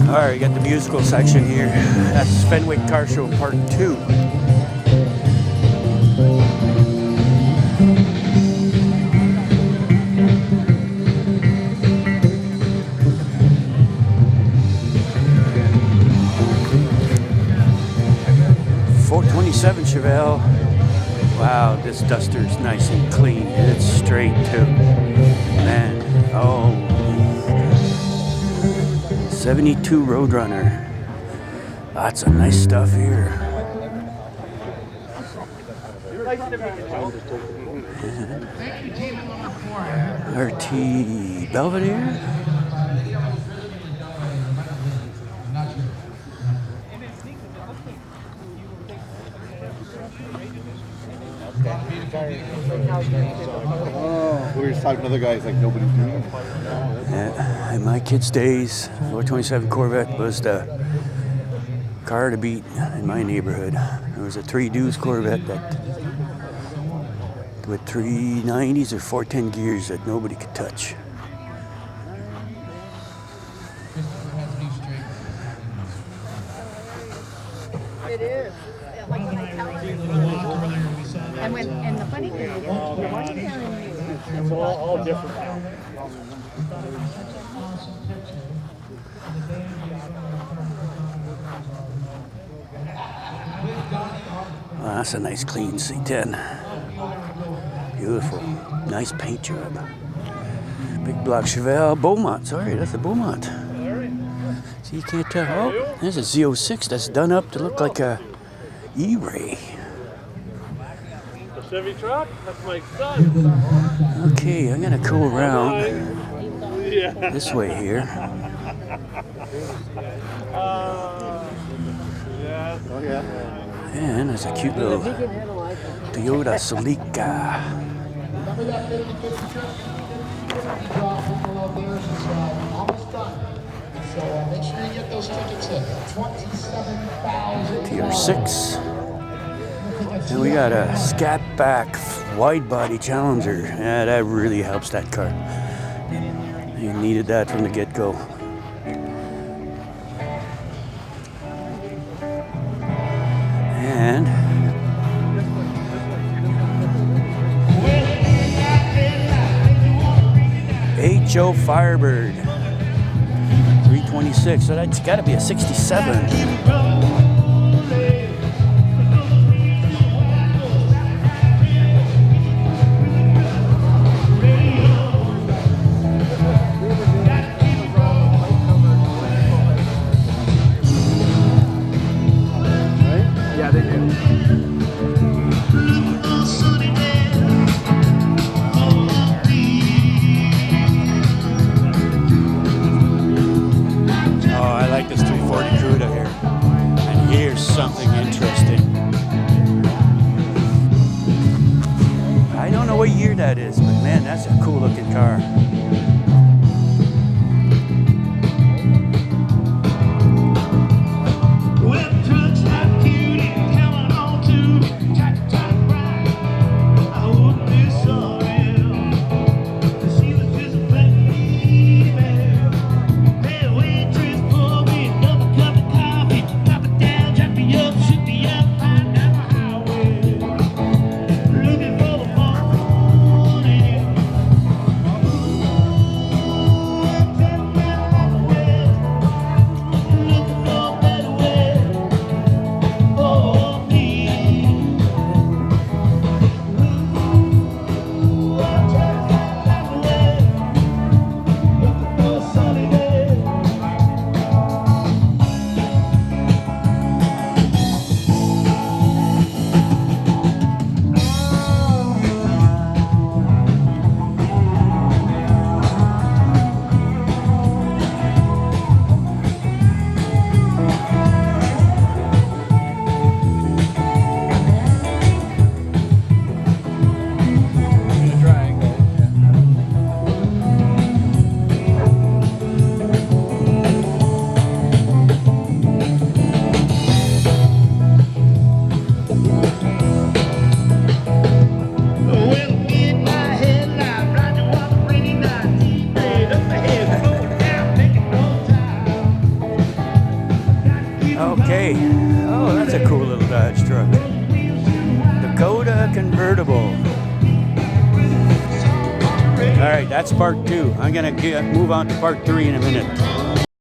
Alright, we got the musical section here. That's Fenwick Car Show Part 2. '47 Chevelle. Wow, this Duster's nice and clean. It's straight too. Man, oh. 72 Roadrunner. Lots of nice stuff here. RT Belvedere. Oh, we were just talking to other guys like nobody's doing it. Yeah, in my kids' days, 427 Corvette was the car to beat in my neighborhood. There was a 3 Deuce Corvette that with 390s or 410 gears that nobody could touch. It is. Like when I tell you. And the funny thing is, the one telling you. It's all different now. Well, that's a nice clean C10. Beautiful. Nice paint job. Big block Chevelle. Beaumont. Sorry, that's a Beaumont. See, you can't tell. Oh, there's a Z06 that's done up to look like a E-Ray. The Chevy truck? That's my son. Okay, I'm going to go around Yeah. this way here. Yes. Oh yeah. And there's a cute little Toyota Celica. TR6. And we got a scat back wide body Challenger. Yeah, that really helps that car. You needed that from the get-go. And HO Firebird 326. So that's got to be a 67. Yeah, they do. Oh, I like this 340 Cuda here. And here's something interesting. I don't know what year that is, but man, that's a cool looking car. Okay. Oh, that's a cool little Dodge truck. Dakota convertible. All right, that's part 2. I'm gonna move on to part 3 in a minute.